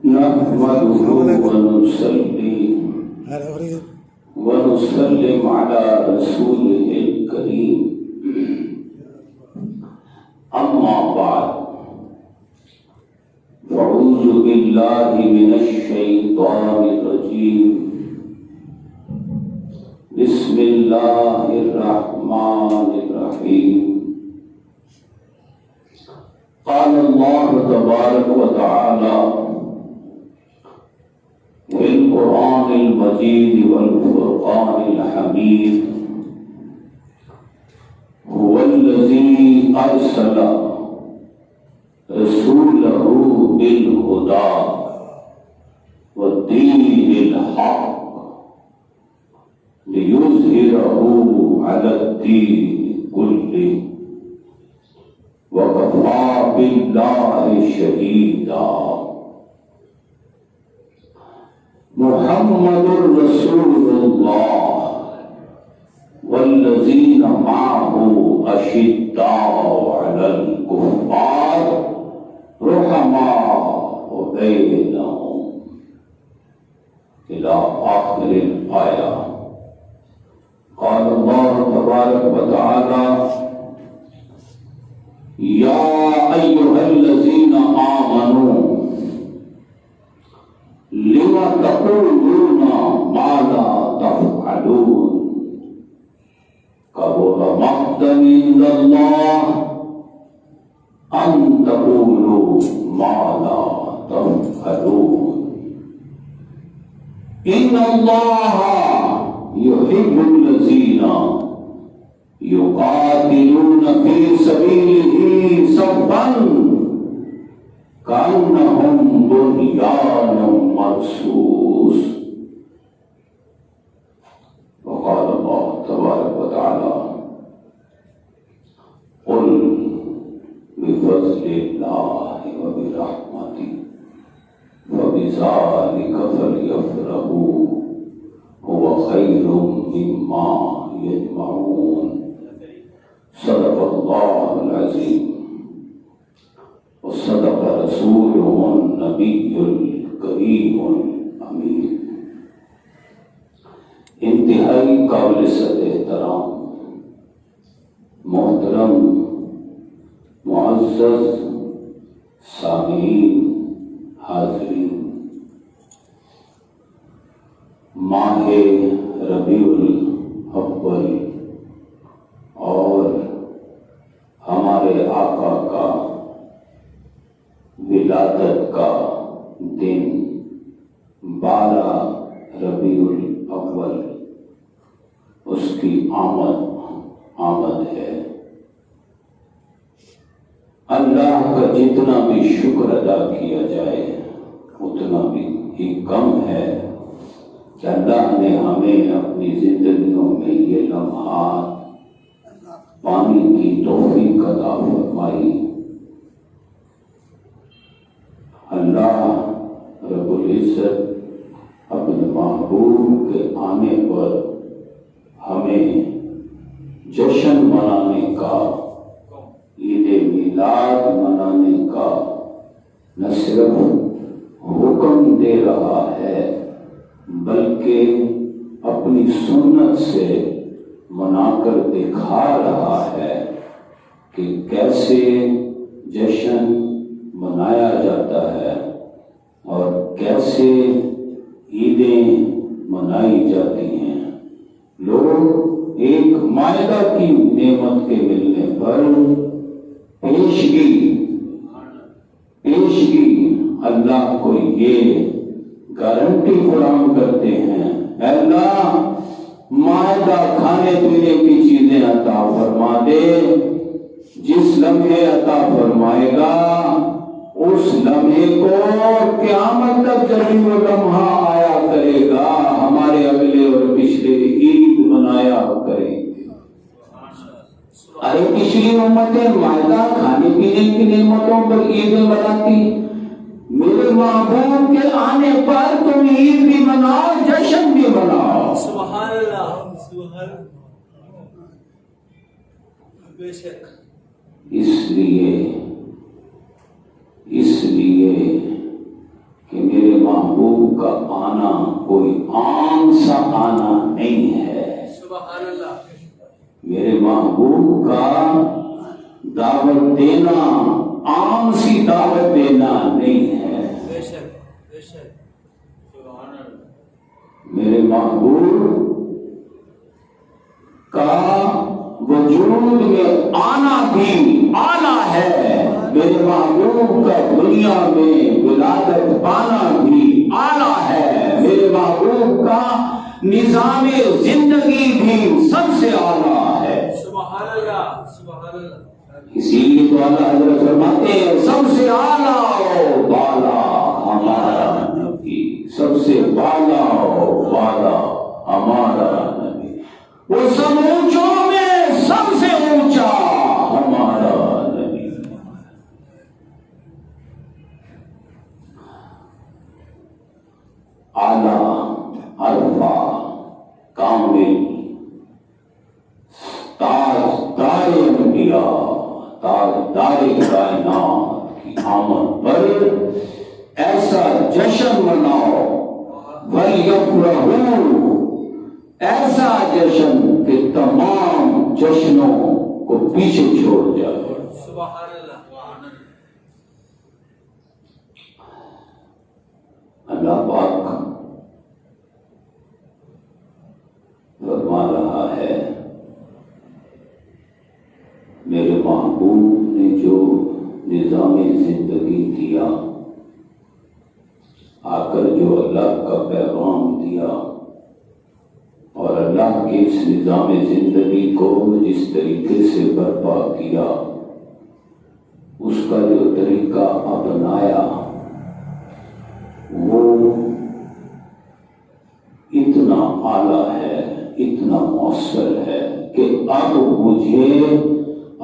نحمده ونصلي ونسلم على رسوله الكريم أما بعد فأعوذ بالله من الشيطان الرجيم بسم الله الرحمن الرحيم قال الله تبارك وتعالى في القرآن المجيد والفرقان الحميد هو الذي أرسل رسوله بالهدى والدين الحق ليظهره على الدين كله وكفى بالله شهيدا محمد رسول الله والذين معه أشداء على الكفار رحماء بينهم إلى آخر الآية. قال الله تبارك وتعالى يا أيها الذين آمنوا لما تقولون ما لا تفعلون كبر مقتا عند الله أن تقولوا ما لا تفعلون إن الله يحب الذين يقاتلون في سبيله صفا كأنهم بنيان مرصوص. وقال الله تبارك وتعالى قل بفضل الله وبرحمته فبذلك فليفرحوا هو خير مما يجمعون. صدق الله العظيم وصدق رسوله النبي الكريم الأمين. انتہائی قابل احترام محترم معزز سامعین حاضرین، ماہ ربیع الاول اور ہمارے آقا کا ولادت کا دن 12 ربیع الاول، اس کی آمد ہے. اللہ کا جتنا بھی شکر ادا کیا جائے اتنا بھی ہی کم ہے کہ اللہ نے ہمیں اپنی زندگیوں میں یہ لمحات پانے کی توفیق عطا فرمائی. اللہ رب العزت اپنے محبوب کے آنے پر ہمیں جشن منانے کا، عید میلاد منانے کا نہ صرف حکم دے رہا ہے بلکہ اپنی سنت سے منا کر دکھا رہا ہے کہ کیسے جشن منایا جاتا ہے اور کیسے عیدیں منائی جاتی ہیں. لوگ ایک مائدہ کی نعمت کے ملنے پر پیشگی اللہ کو یہ گارنٹی فراہم کرتے ہیں، اے اللہ مائدہ کھانے پینے کی چیزیں عطا فرما دے. جس لمحے عطا فرمائے گا اس لمحے کو قیامت تک جب وہ لمحہ آیا کرے گا ہمارے اگلے اور پچھلے عید منایا کریں گے. ارے پچھلی امتیں مائدہ کھانے پینے کی نعمتوں پر عید مناتی، میرے محبوب کے آنے پر تم عید بھی مناؤ، جشن بھی مناؤ. سبحان اللہ، سبحان اللہ. بے شک اس لیے محبوب کا دعوت دینا عام سی دعوت دینا نہیں ہے. بے شک سبحان اللہ. میرے محبوب کا وجود میں آنا بھی آنا ہے. میرے محبوب کا دنیا میں ولادت پانا بھی آنا ہے. میرے محبوب کا نظام زندگی بھی سب سے اعلیٰ ہے. سبحان اللہ سبحان اللہ. اسی لیے تو اللہ حضرت فرماتے ہیں سب سے اعلیٰ و بالا ہمارا نبی. سب سے بالا و بالا ہمارا نبی. وہ سب اونچوں میں سب سے اونچا ہمارا نبی. اعلیٰ عرفہ کامل تاجدار انبیاء تاجدار کائنات کی آمد پر ایسا جشن مناؤ وَلْيَفْرَحُوا. ایسا جشن کہ تمام جشنوں کو پیچھے چھوڑ جائے. سبحان اللہ. اللہ پاک فرما رہا ہے میرے محبوب نے جو نظام زندگی دیا آ کر جو اللہ کا پیغام دیا اور اللہ کے اس نظام زندگی کو جس طریقے سے برپا کیا اس کا جو طریقہ اپنایا وہ اتنا اعلیٰ ہے اتنا مؤثر ہے کہ اب مجھے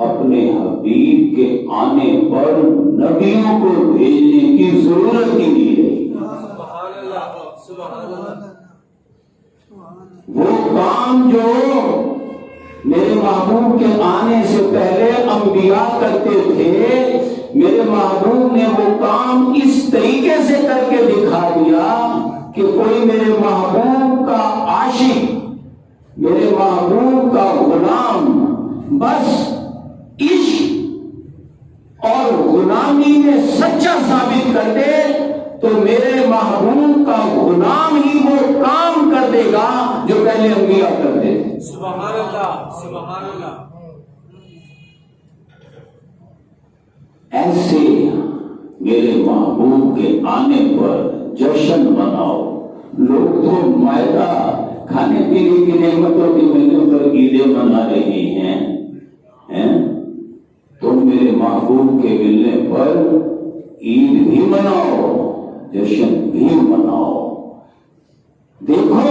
اپنے حبیب کے آنے پر نبیوں کو بھیجنے کی ضرورت ہی نہیں رہی. سبحان اللہ سبحان اللہ. وہ کام جو میرے محبوب کے آنے سے پہلے انبیاء کرتے تھے میرے محبوب نے وہ کام اس طریقے سے کر کے دکھا دیا کہ کوئی میرے محبوب کا عاشق میرے محبوب کا غلام بس عشق اور غلامی میں سچا ثابت کر دے تو میرے محبوب کا غلام ہی وہ کام کر دے گا جو پہلے انبیاء کرتے تھے. سبحان اللہ سبحان اللہ. ایسے میرے محبوب کے آنے پر جشن مناؤ. لوگ تو مائدہ کھانے پینے کی نعمتوں کے ملنے پر عیدیں منا رہی ہیں. تم میرے محبوب کے ملنے پر عید بھی مناؤ جشن بھی مناؤ. دیکھو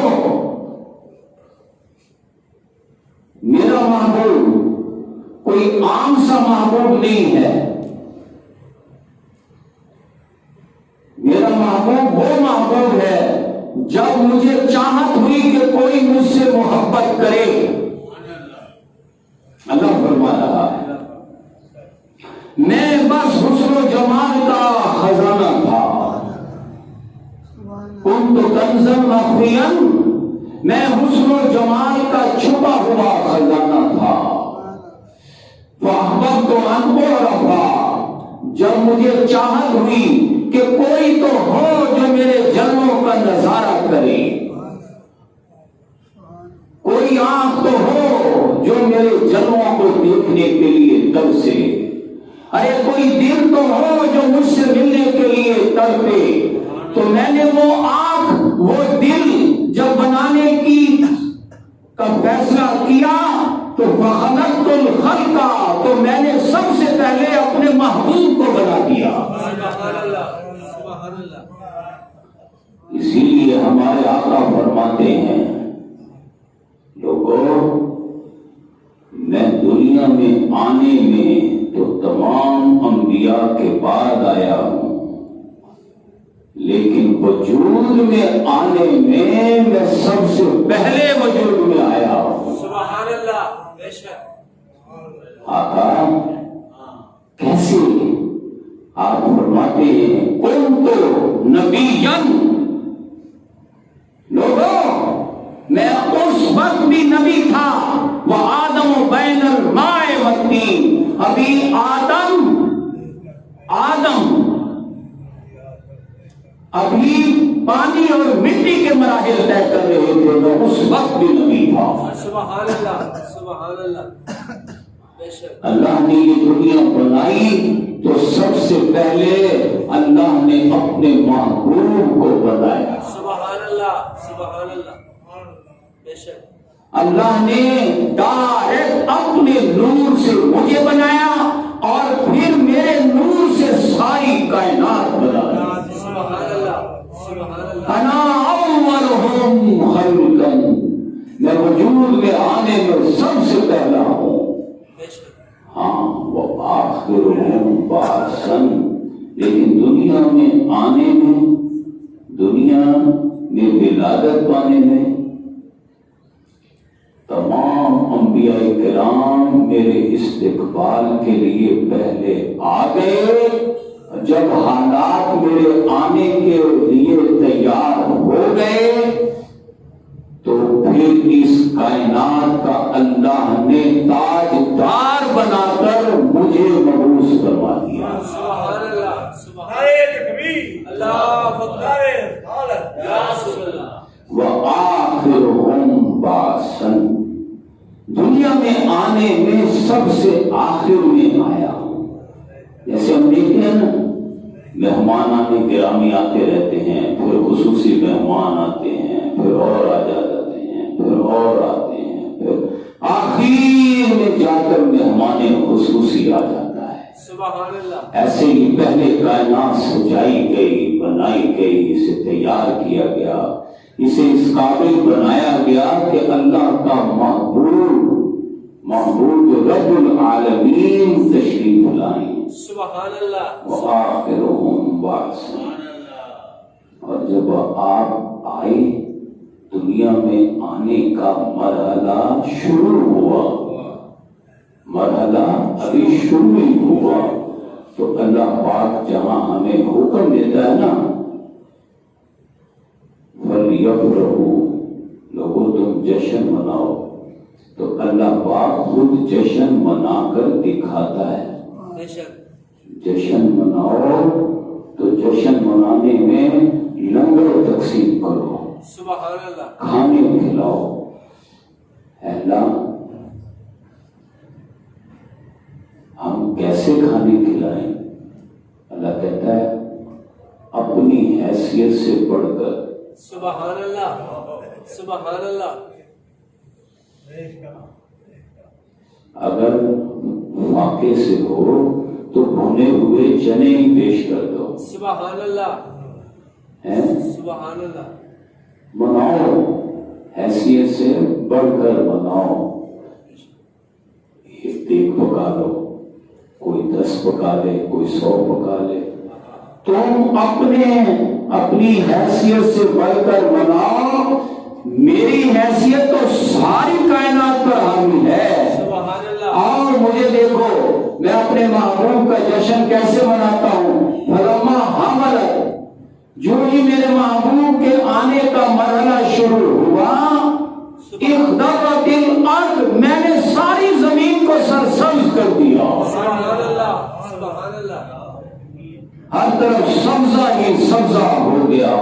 میرا محبوب کوئی عام سا محبوب نہیں ہے. میرا محبوب وہ محبوب ہے جب مجھے چاہت ہوئی کہ کوئی مجھ سے محبت کرے. اللہ فرما رہا ہے میں بس حسن و جمال کا خزانہ تھا. کنت کنزا مخفیا میں حسن و جمال کا چھپا ہوا خزانہ تھا. فاحببت ان اعرف جب مجھے چاہت ہوئی کہ کوئی تو ہو جو میرے جلووں کا نظارہ کرے. کوئی آنکھ تو ہو جو میرے جلووں کو دیکھنے کے لیے ترسے. ارے کوئی دل تو ہو جو مجھ سے ملنے کے لیے تڑپے. تو میں نے وہ آنکھ وہ دل جب بنانے کی کا فیصلہ کیا تو فخلقت الخلق تو میں نے سب سے پہلے اپنے محبوب کو بنا دیا. سبحان اللہ سبحان اللہ. اسی لیے ہمارے آقا فرماتے ہیں لوگوں میں دنیا میں آنے میں تو تمام انبیاء کے بعد آیا ہوں لیکن وجود میں آنے میں سب سے پہلے وجود میں آیا ہوں. سبحان اللہ. بے شک. آقا کیسے آپ فرماتے ہیں کنت نبیا. لوگوں میں اس وقت بھی نبی تھا. وآدم بین تھی، ابھی آدم ابھی پانی اور مٹی کے مراحل طے کر رہے تھے تو اس وقت بھی نبی تھا۔ سبحان اللہ، سبحان اللہ، بے شک اللہ نے یہ دنیا بنائی تو سب سے پہلے اللہ نے اپنے محبوب کو بنایا۔ سبحان اللہ، سبحان اللہ، بے شک اللہ نے ڈائریکٹ اپنے نور سے مجھے بنایا اور پھر میرے نور سے ساری کائنات بنائی۔ سبحان اللہ، سبحان اللہ، انا اولہم خلقا، میں وجود میں آنے میں سب سے پہلا ہوں۔ بے شک ہاں وآخرہم بعثا، لیکن دنیا میں آنے میں، دنیا میں ولادت پانے میں تمام انبیاء کرام میرے استقبال کے لیے پہلے آ گئے۔ جب حالات میرے آنے کے لیے تیار ہو گئے تو پھر اس کائنات کا اللہ نے تاجدار بنا کر مجھے مبعوث فرما دیا۔ سبحان اللہ، سبحان اللہ، اللہ اکبر، یا رسول اللہ، وآخرہم بعثا، دنیا میں آنے میں سب سے آخر میں آیا ہوں۔ جیسے ہم دیکھتے ہیں نا، مہمان گرامی آتے رہتے ہیں، پھر خصوصی مہمان آتے ہیں، پھر اور آ جاتے ہیں، پھر اور آتے ہیں، پھر آخر میں جا کر مہمان خصوصی آ جاتا ہے۔ سبحان اللہ، ایسے ہی پہلے کائنات سجائی گئی، بنائی گئی، اسے تیار کیا گیا، اسے اس قابل بنایا گیا کہ اللہ کا محبوب رب العالمین تشریف لائیں۔ سبحان اللہ، وآخرہم بعثا، اور جب آپ آئے دنیا میں آنے کا مرحلہ شروع ہوا، مرحلہ ابھی شروع ہی ہوا، تو اللہ پاک جہاں ہمیں حکم دیتا ہے نا فَلْيَفْرَحُوا، لوگوں تم جشن مناؤ، تو اللہ پاک خود جشن منا کر دکھاتا ہے۔ بے شک جشن مناؤ تو جشن منانے میں لنگر تقسیم کرو، سبحان اللہ، کھانے کھلاؤ۔ اللہ ہم کیسے کھانے کھلائیں؟ اللہ کہتا ہے اپنی حیثیت سے بڑھ کر۔ سبحان اللہ، سبحان اللہ، اگر واقع سے ہو تو بھنے ہوئے چنے ہی پیش کر دو، سبحان اللہ، ہیں سبحان اللہ، مناؤ، حیثیت سے بڑھ کر مناؤ۔ ایک دیگ پکا لو، کوئی 10 پکا لے، کوئی 100 پکا لے، تم اپنی حیثیت سے بڑھ کر مناؤ۔ میری حیثیت تو ساری کائنات پر حاوی ہے، سبحان اللہ، اور مجھے دیکھو میں اپنے محبوب کا جشن کیسے مناتا ہوں۔ فلما حملت، جو ہی میرے محبوب کے آنے کا مرحلہ شروع ہوا، اخضرت الارض، میں نے ساری زمین کو سرسبز کر دیا۔ سبحان اللہ، سبحان اللہ، ہر طرف سبزہ ہی سبزہ ہو گیا،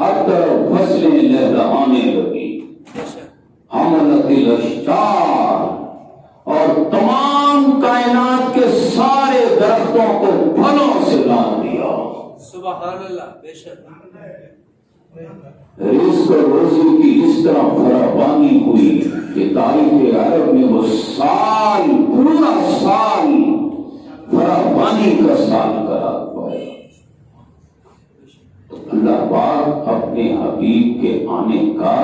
ہر طرف فصلیں لہلہانے لگی۔ بے شک حملت الاشجار، اور تمام کائنات کے سارے درختوں کو پھلوں سے لاد دیا۔ سبحان اللہ، بے شک رزق اور روزی کی اس طرح فراوانی ہوئی کہ تاریخ عرب میں وہ سال، پورا سال فراوانی کا سال قرار پایا۔ تو اللہ پاک اپنے حبیب کے آنے کا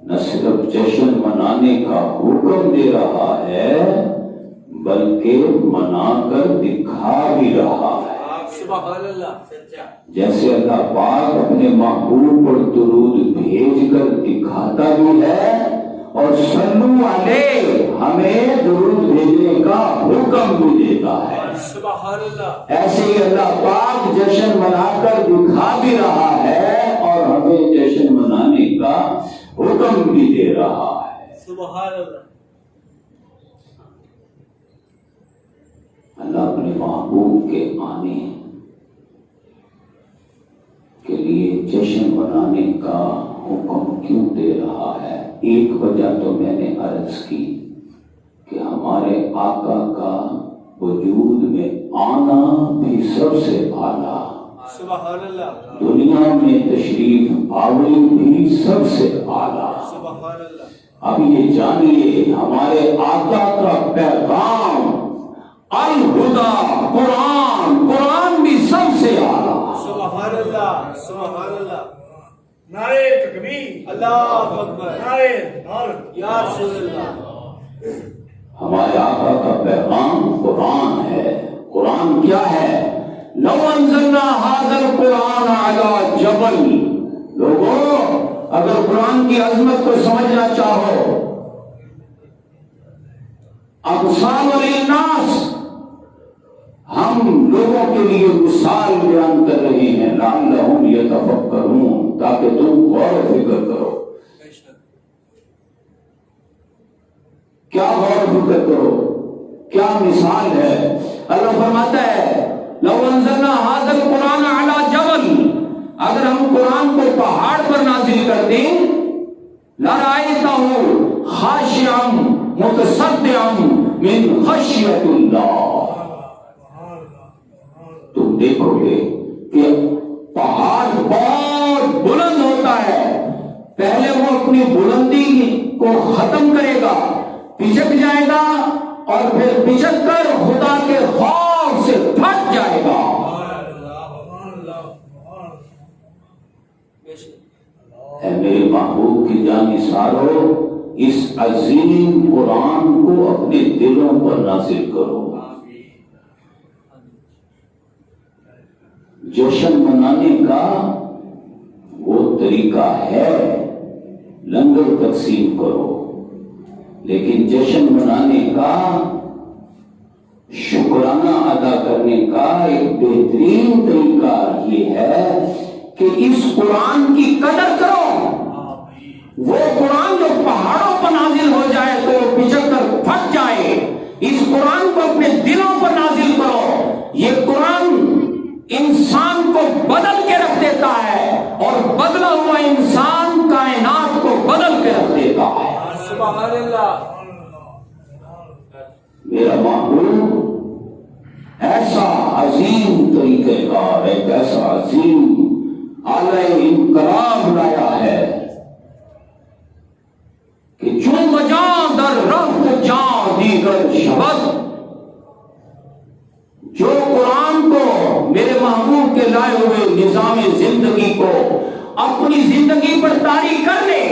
نہ صرف جشن منانے کا حکم دے رہا ہے بلکہ منا کر دکھا بھی رہا ہے۔ سبحان اللہ، سچا، جیسے اللہ پاک اپنے محبوب پر درود بھیج کر دکھاتا بھی ہے اور صلو علیہ ہمیں درود بھیجنے کا حکم بھی دیتا ہے۔ سبحان اللہ، ایسے ہی اللہ پاک جشن منا کر دکھا بھی رہا ہے اور ہمیں جشن منانے کا حکم بھی دے رہا ہے۔ سبحان اللہ، اللہ اپنے محبوب کے آنے کے لیے جشن منانے کا حکم کیوں دے رہا ہے؟ ایک وجہ تو میں نے عرض کی کہ ہمارے آقا کا وجود میں آنا بھی سب سے اعلیٰ، سبحان اللہ، دنیا میں تشریف آوری بھی سب سے اعلیٰ۔ سبحان اللہ۔ اب یہ جانیے ہمارے آقا کا پیغام الہدا قرآن، قرآن بھی سب سے اعلیٰ۔ سبحان اللہ، سبحان اللہ، نعرہ تکبیر، اللہ اکبر، نعرہ رسالت، یا رسول اللہ۔ ہمارے آقا کا پیغام قرآن ہے۔ قرآن کیا ہے؟ لو انزلنا ھذا القرآن علی جبل، لوگوں اگر قرآن کی عظمت کو سمجھنا چاہو، امثال للناس، ہم لوگوں کے لیے مثال بیان کر رہے ہیں، لعلہم یتفکرون، تاکہ تم غور و فکر کرو۔ کیا غور و فکر کرو، کیا مثال ہے؟ اللہ فرماتا ہے لو انزلنا ھذا القرآن علی جبل، اگر ہم قرآن کو پہاڑ پر نازل کر دیں، لرأیتہ خاشعا متصدعا من خشیۃ اللہ، تم دیکھو گے کہ پہاڑ بہت بلند ہوتا ہے، پہلے وہ اپنی بلندی کو ختم کرے گا، پچک جائے گا، اور پھر پچک کر خدا کے خوف سے پھٹ جائے گا۔ اے میرے محبوب کی جانثارو، اس عظیم قرآن کو اپنے دلوں پر نازل کرو۔ جشن منانے کا وہ طریقہ ہے، لنگر تقسیم کرو، لیکن جشن منانے کا، شکرانہ ادا کرنے کا ایک بہترین طریقہ یہ ہے کہ اس قرآن کی قدر کرو۔ وہ قرآن جو پہاڑوں پر نازل ہو جائے تو وہ پچک کر پھٹ جائے، اس قرآن کو اپنے دلوں پر نازل کرو۔ یہ قرآن انسان کو بدل کے رکھ دیتا ہے، اور بدلا ہوا انسان کائنات کو بدل کے رکھ دیتا ہے۔ سبحان اللہ۔ میرا محبوب ایسا عظیم طریقہ کار، ایک ایسا عظیم اعلی انقلاب لایا ہے کہ جو مجاں در رفت جاں دیگر شبد، جو قرآن کو، میرے محبوب کے لائے ہوئے نظام زندگی کو اپنی زندگی پر طاری کر لے،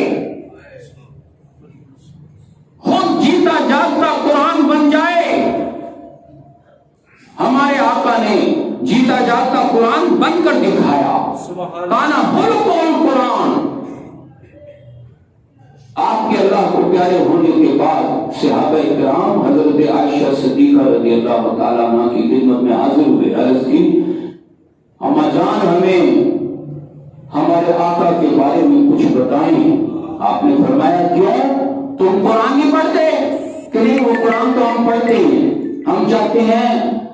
خود جیتا جاگتا قرآن بن جائے۔ ہمارے آقا نے جیتا جاگتا قرآن بن کر دکھایا، کانا خلق القرآن۔ آپ کے اللہ کو پیارے ہونے کے بعد صحابہ کرام حضرت عائشہ صدیقہ رضی اللہ تعالیٰ عنہ کی خدمت میں حاضر ہوئے، عرض کی اما جان ہمیں ہمارے آقا کے بارے میں کچھ بتائیں۔ آپ نے فرمایا کیوں؟ تم قرآن نہیں پڑھتے؟ کہ نہیں، وہ قرآن تو ہم پڑھتے ہیں، ہم چاہتے ہیں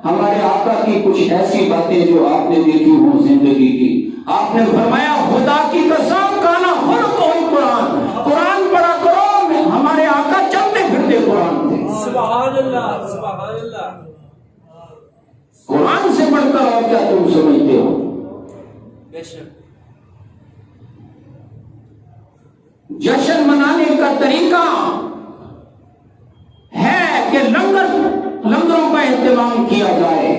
ہمارے آقا کی کچھ ایسی باتیں جو آپ نے دیکھی ہوں زندگی کی۔ آپ نے فرمایا خدا کی قسم کانا خلق القرآن، قرآن پڑھا کرو، ہمارے آقا چلتے پھرتے قرآن تھے۔ سبحان اللہ، سبحان اللہ۔ قرآن سے پڑھ کر اور کیا تم سمجھتے ہو؟ بے شک۔ جشن منانے کا طریقہ ہے کہ لنگروں کا اہتمام کیا جائے،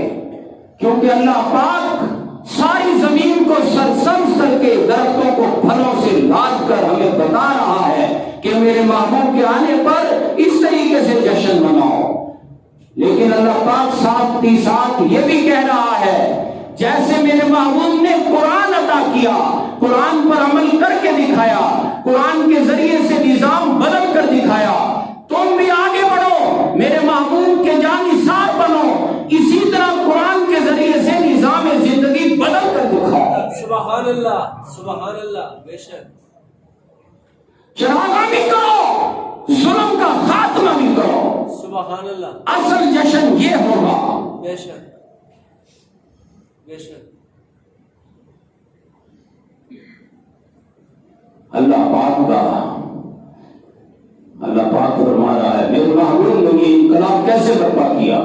کیونکہ اللہ پاک ساری زمین کو سرسبز کر کے درختوں کو پھلوں سے لاد کر ہمیں بتا رہا ہے کہ میرے محبوب کے آنے پر اس طریقے سے جشن مناؤ۔ لیکن اللہ پاک ساتھ ہی ساتھ یہ بھی کہہ رہا ہے جیسے میرے محبوب نے قرآن عطا کیا، قرآن پر عمل کر کے دکھایا، قرآن کے ذریعے سے نظام بدل کر دکھایا، تم بھی آگے بڑھو، میرے محبوب کے جانثار بنو، اسی طرح قرآن کے ذریعے سے نظام زندگی بدل کر دکھاؤ۔ سبحان اللہ، سبحان اللہ، بے شک۔ چراغاں بھی کرو، ظلم کا خاتمہ بھی کرو۔ سبحان اللہ۔ اصل جشن یہ ہوگا بے شک بے شک اللہ پاک فرما رہا ہے میرے محبوب نے یہ انقلاب کیسے برپا کیا،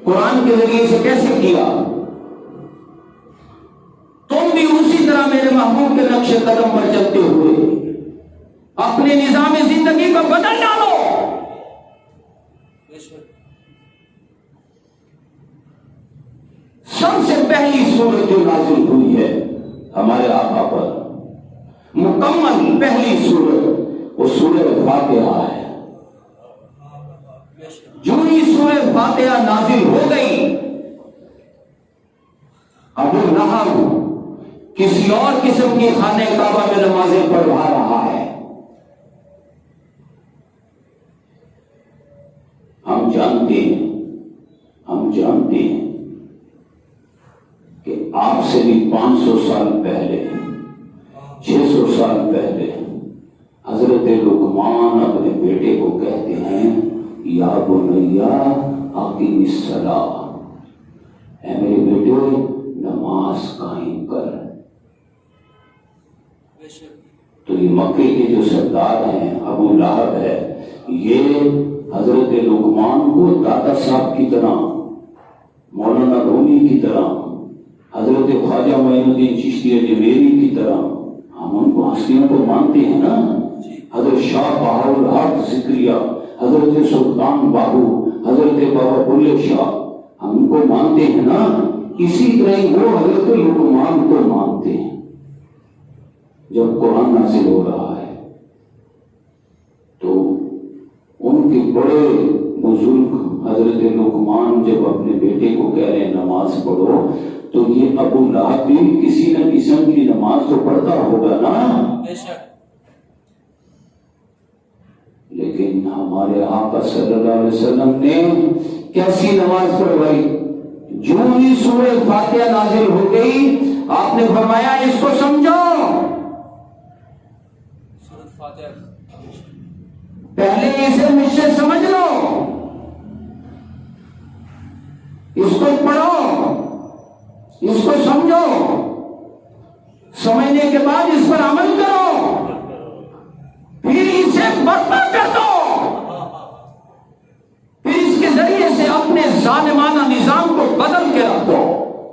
قرآن کے ذریعے سے کیسے کیا؟ تم بھی اسی طرح میرے محبوب کے نقش قدم پر چلتے ہوئے اپنے نظام زندگی کو بدل ڈالو۔ بے شک سب سے پہلی سورت جو نازل ہوئی ہے ہمارے آقا پر، مکمل پہلی سورت وہ سورہ فاتحہ ہے۔ بے شک جو ہی سورہ فاتحہ نازل ہو گئی، ابو لہب کسی اور قسم کی خانہ کعبہ میں نمازیں پڑھوا رہا ہے۔ ہم جانتے ہیں کہ آپ سے بھی 500 سال پہلے، 600 سال پہلے حضرت لقمان اپنے بیٹے کو کہتے ہیں یا بنیا اقیم الصلاۃ، اے میرے بیٹے نماز قائم کر۔ بے شک تو یہ مکے کے جو سردار ہیں، ابو لہب ہے، یہ حضرت لقمان کو دادا صاحب کی طرح، مولانا رومی کی طرح، حضرت خواجہ معین الدین چشتی اجمیری کی طرح، ہم ان کو ہستیوں کو مانتے ہیں نا، حضرت شاہ بہاؤالحق ذکریہ، حضرت سلطان باہو، حضرت بابا بلے شاہ، ہم ان کو مانتے ہیں نا، اسی طرح وہ حضرت لقمان کو مانتے ہیں۔ جب قرآن نازل ہو رہا ہے تو ان کے بڑے بزرگ حضرت لقمان جب اپنے بیٹے کو کہہ رہے ہیں نماز پڑھو، تو یہ ابو لہب بھی کسی نہ قسم کی نماز تو پڑھتا ہوگا نا، بے شک لیکن ہمارے آقا صلی اللہ علیہ وسلم نے کیسی نماز پڑھوائی؟ جو ہی سورہ فاتحہ نازل ہو گئی، آپ نے فرمایا اس کو سمجھو، سورۃ فاتحہ پہلے اسے مجھ سے سمجھ لو، اس کو پڑھو، اس کو سمجھو، سمجھنے کے بعد اس پر عمل کرو، پھر اسے برپا کر دو، پھر اس کے ذریعے سے اپنے ظالمانہ نظام کو بدل کے رکھ دو،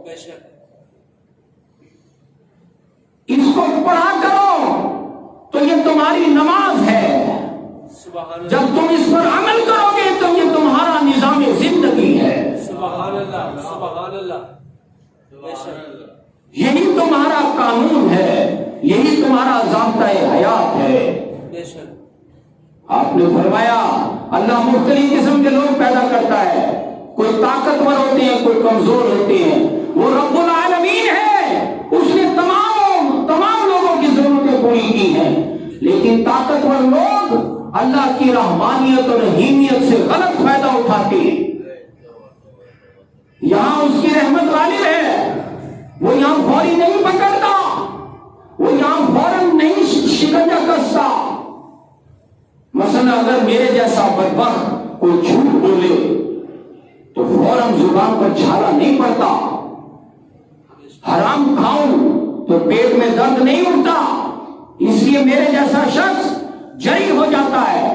بے شک اس کو پڑھا کرو، تو یہ تمہاری نماز ہے۔ سبحان اللہ جب تم اس پر عمل کرو گے تو یہ تمہارا نظام زندگی ہے، سبحان اللہ سبحان اللہ بے شک یہی تمہارا قانون ہے، یہی تمہارا ضابطۂ حیات ہے۔ بے شک آپ نے فرمایا اللہ مختلف قسم کے لوگ پیدا کرتا ہے، کوئی طاقتور ہوتے ہیں، کوئی کمزور ہوتے ہیں، وہ رب العالمین ہے، اس نے تمام لوگوں کی ضرورتیں پوری کی ہیں، لیکن طاقتور لوگ اللہ کی رحمانیت اور رحیمیت سے غلط فائدہ اٹھاتے ہیں۔ یہاں اس کی رحمت غالب ہے، وہ یہاں فوری نہیں پکڑتا، وہ یہاں فوراً نہیں شکنجہ کستا۔ مثلا اگر میرے جیسا بدبخت کوئی جھوٹ بولے تو فوراً زبان پر چھالا نہیں پڑتا، حرام کھاؤں تو پیٹ میں درد نہیں اٹھتا، اس لیے میرے جیسا شخص جری ہو جاتا ہے،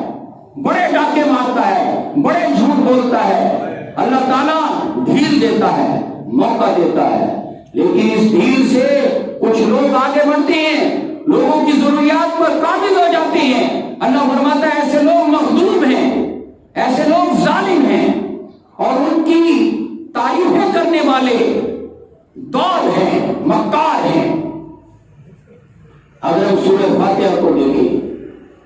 بڑے ڈاکے مارتا ہے، بڑے جھوٹ بولتا ہے، اللہ تعالیٰ ڈھیل دیتا ہے، موقع دیتا ہے، لیکن اس ڈھیل سے کچھ لوگ آگے بڑھتے ہیں، لوگوں کی ضروریات پر قابض ہو جاتے ہیں۔ اللہ فرماتا ہے ایسے لوگ مخدوم ہیں، ایسے لوگ ظالم ہیں، اور ان کی تعریفیں کرنے والے دور ہیں، مکار ہیں۔ اگر ہم سورہ فاتحہ کو دیکھیں،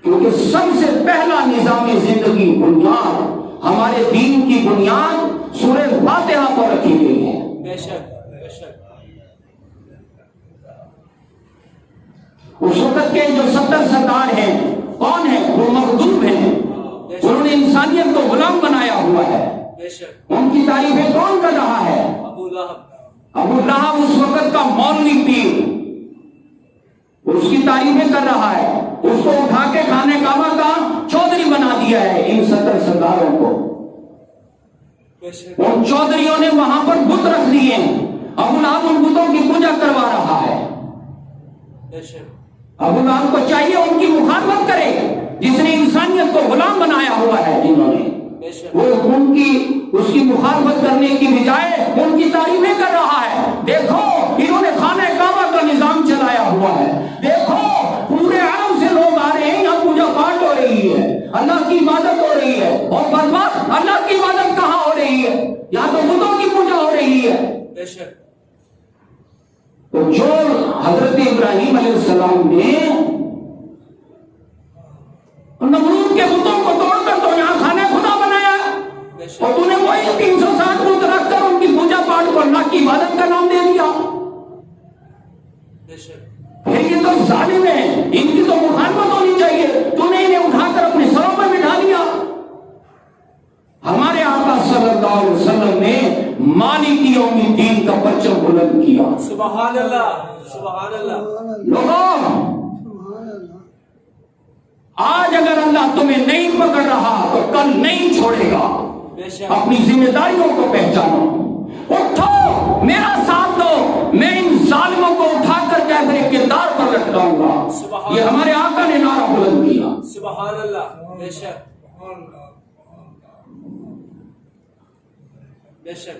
کیونکہ سب سے پہلا نظام زندگی بنیاد، ہمارے دین کی بنیاد سورہ فاتحہ پر رکھی گئی ہے۔ بے شک بے شک اس وقت کے جو 70 سردار ہیں کون ہیں؟ وہ مغضوب ہیں، انہوں نے انسانیت کو غلام بنایا ہوا ہے۔ بے شک ان کی تعریفیں کون کر رہا ہے؟ ابو لہب ابو لہب اس وقت کا مولوی پیر اس کی تعریفیں کر رہا ہے، اس کو اٹھا کے خانہ کعبہ کا چودھری بنا دیا ہے ان 70 سرداروں کو۔ بے شک ان چودھریوں نے وہاں پر بت رکھ دیے ہیں، ابو لہب ان بتوں کی پوجا کروا رہا ہے۔ بے شک ابو لہب کو چاہیے ان کی مخالفت کرے، جس نے انسانیت کو غلام بنایا ہوا ہے، جنہوں نے بے شک وہ اس کی مخالفت کرنے کی بجائے ان کی تعریفیں کر رہا ہے۔ دیکھو انہوں نے خانہ کعبہ کا نظام چلایا ہوا ہے، دیکھو پورے عالم سے لوگ آ رہے ہیں، یہاں پوجا پاٹ ہو رہی ہے، اللہ کی عبادت ہو رہی ہے، اور برباد اللہ کی عبادت کہاں ہو رہی ہے؟ یہاں تو بتوں کی پوجا ہو رہی ہے۔ بے شک تو جو حضرت ابراہیم علیہ السلام نے نمرود کے بتوں کو توڑ کر تو یہاں خانہ خدا بنایا، بے شک اور تو نے وہی 360 بت رکھ کر ان کی پوجا پاٹ کو اللہ کی عبادت کا نام دے دیا۔ بے شک پھر یہ تو ظالم ہیں، ان کی تو مخالفت ہونی چاہیے، تو نے انہیں اٹھا کر اپنے سروں پر بٹھا لیا۔ ہمارے آقا صلی اللہ علیہ وسلم نے مالک یوم الدین کا پرچم بلند کیا۔ سبحان اللہ سبحان اللہ لوگوں، آج اگر اللہ تمہیں نہیں پکڑ رہا تو کل نہیں چھوڑے گا۔ بے شک اپنی ذمہ داریوں کو پہچانو، اٹھو، میرا ساتھ دو، میں ان ظالموں کو اٹھا کر کیفر کردار پر لٹکاؤں گا۔ یہ ہمارے آقا نے نعرہ بلند کیا۔ سبحان اللہ بے شک بے شک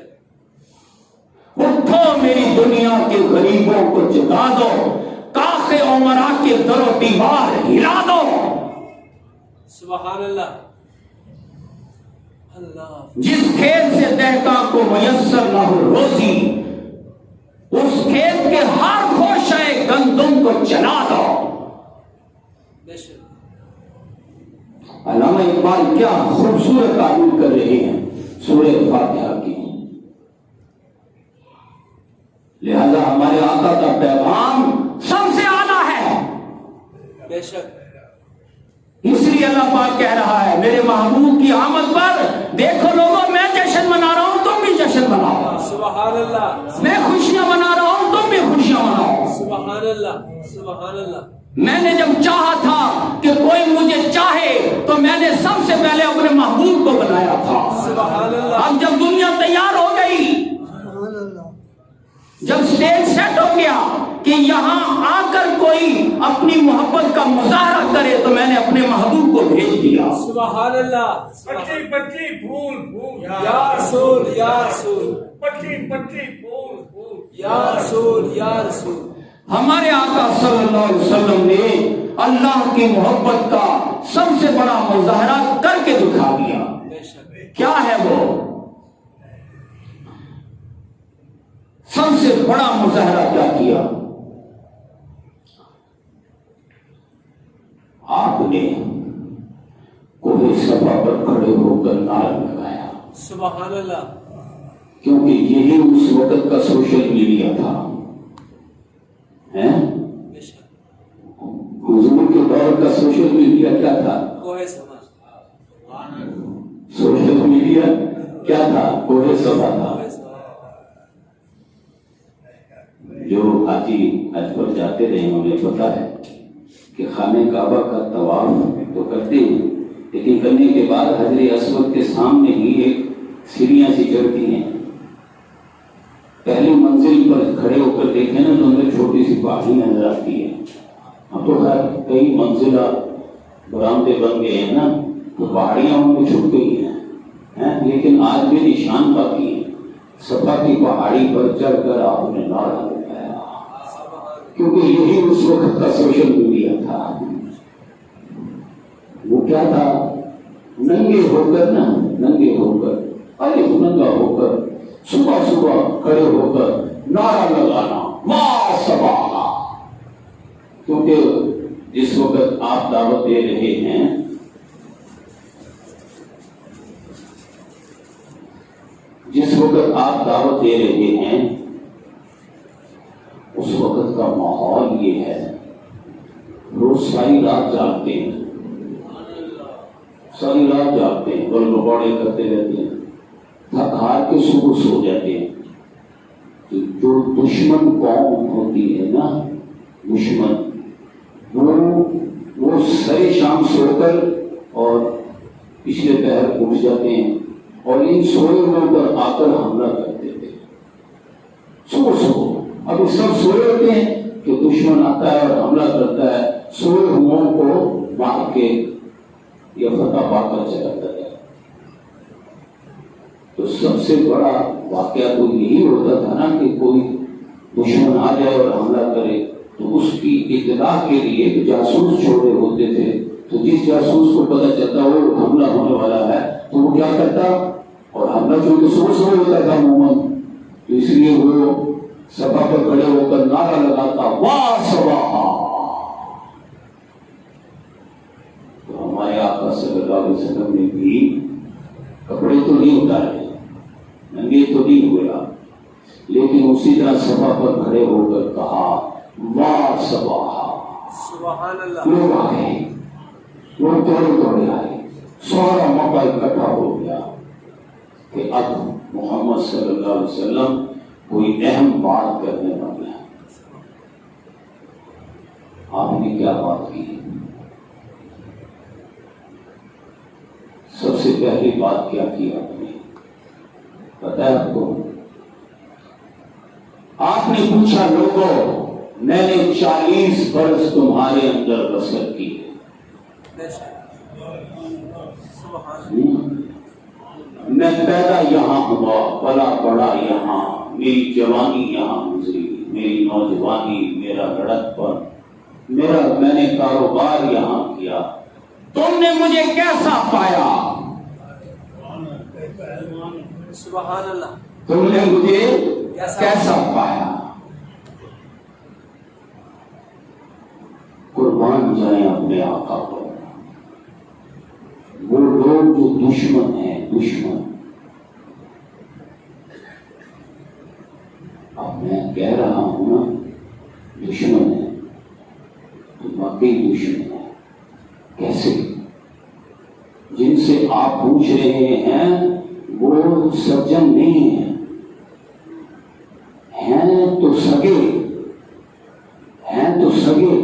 اٹھو، میری دنیا کے غریبوں کو جگا دو، کاخ عمرا کے در و دیوار ہلا دو۔ سبحان اللہ اللہ جس کھیت سے دہقاں کو میسر نہ ہو روزی، اس کھیت کے ہر خوشہ گندم کو جلا دو۔ بے شک علامہ اقبال کیا خوبصورت تعبیر کر رہے ہیں سورہ فاتحہ کی۔ لہذا ہمارے آقا کا پیغام سب سے اعلیٰ ہے، بے شک اس لیے اللہ پاک کہہ رہا ہے میرے محبوب کی آمد پر دیکھو لوگوں، میں جشن منا رہا ہوں، تم بھی جشن مناؤ، سبحان اللہ میں خوشیاں منا رہا ہوں، تم بھی خوشیاں مناؤ۔ سبحان اللہ سبحان اللہ میں نے جب چاہا تھا کہ کوئی مجھے چاہے تو میں نے سب سے پہلے اپنے محبوب کو بنایا تھا۔ سبحان اللہ اب جب دنیا تیار ہو گئی، جب سٹیج سیٹ ہو گیا کہ یہاں آ کر کوئی اپنی محبت کا مظاہرہ کرے تو میں نے اپنے محبوب کو بھیج دیا۔ سبحان اللہ پٹی پٹی پھول پھول یا رسول یا رسول پٹی پٹی پھول پھول یا رسول یا رسول ہمارے آقا صلی اللہ علیہ وسلم نے اللہ کی محبت کا سب سے بڑا مظاہرہ کر کے دکھا دیا۔ بے شک کیا ہے وہ سب سے بڑا مظاہرہ کیا کیا؟ آپ نے کوہ صفا پر کھڑے ہو کر نعرہ لگایا، سبحان اللہ کیونکہ یہی اس وقت کا سوشل میڈیا تھا۔ بے شک حضور کے دور کا سوشل میڈیا کیا تھا؟ کوہ صفا سوشل میڈیا کیا تھا؟ کوہ صفا تھا۔ جو حاجی حج پر جاتے رہے انہیں پتا ہے کہ خانہ کعبہ کا طواف تو کرتے ہیں، لیکن کرنے کے بعد حجر اسود کے سامنے ہی ایک سیڑھیاں سی چڑھتی ہیں۔ پہلی منزل پر کھڑے ہو کر دیکھیں نا تو اندر چھوٹی سی پہاڑی نظر آتی ہے۔ اب تو خیر کئی منزلہ برآمدے بن گئے ہیں نا، تو پہاڑیاں ان کو چھپ گئی ہیں، لیکن آج بھی نشان باقی ہے۔ صفا کی پہاڑی پر چڑھ کر آپ نے نعرہ لگایا، کیونکہ یہی اس وقت کا سوشل میڈیا تھا۔ وہ کیا تھا؟ ننگے ہو کر نا، ننگے ہو کر، ارے ننگا ہو کر صبح صبح کھڑے ہو کر نعرہ لگانا، ما سبحانہ، کیونکہ جس وقت آپ دعوت دے رہے ہیں اس وقت کا ماحول یہ ہے، روز ساری رات جاگتے ہیں، ساری رات جاگتے ہیں، گل گپاڑے کرتے رہتے ہیں، تھک ہار کے صبح سو جاتے ہیں۔ جو دشمن قوم ہوتی ہے نا، دشمن وہ سرے شام سو کر اور پچھلے پہر اٹھ جاتے ہیں اور ان سوئے ہوئے پر آ کر حملہ کرتے تھے. سو ابھی سب سوئے ہوتے ہیں کہ دشمن آتا ہے اور حملہ کرتا ہے، سوئے ہوئوں کو مار کے یہ فتح پا کر چلا جاتا ہے. تو سب سے بڑا واقعہ تو یہی ہوتا تھا نا کہ کوئی دشمن آ جائے اور حملہ کرے تو اس کی اطلاع کے لیے ایک جاسوس چھوڑے ہوتے تھے. تو جس جاسوس کو پتہ چلتا وہ حملہ ہونے والا ہے تو وہ کیا کرتا، اور حملہ جو صبح صبح ہوتا تھا عموماً، تو اس لیے وہ صفا پر کھڑے ہو کر نعرہ لگاتا واہ صباحا. تو ہمارے آقا صلی اللہ علیہ وسلم نے بھی کپڑے تو نہیں اتارے، ننگے تو نہیں ہوئے آپ، لیکن اسی طرح صفا پر کھڑے ہو کر کہا واہ صباحا. سبحان اللہ. لوگ آئے، لوگ توڑے آئے، سارا مکہ اکٹھا ہو گیا کہ اب محمد صلی اللہ علیہ وسلم کوئی اہم بات کرنے والے ہیں. آپ نے کیا بات کی؟ سب سے پہلی بات کیا کی آپ نے پتہ ہے آپ کو؟ آپ نے پوچھا لوگوں میں نے 40 برس تمہارے اندر بسر کی ہے، میں پیدا یہاں ہوا، پلا پڑا یہاں، میری جوانی یہاں گزری، میری نوجوانی، میرا لڑکپن، میں نے کاروبار یہاں کیا. تم نے مجھے کیسا پایا؟ سبحان اللہ. تم نے مجھے کیسا پایا؟ قربان جائیں اپنے آقا پر. وہ لوگ جو دشمن ہیں، دشمن، اب میں کہہ رہا ہوں نا دشمن ہے تو واقعی دشمن ہے. کیسے؟ جن سے آپ پوچھ رہے ہیں وہ سجن نہیں ہیں تو سگے، ہیں تو سگے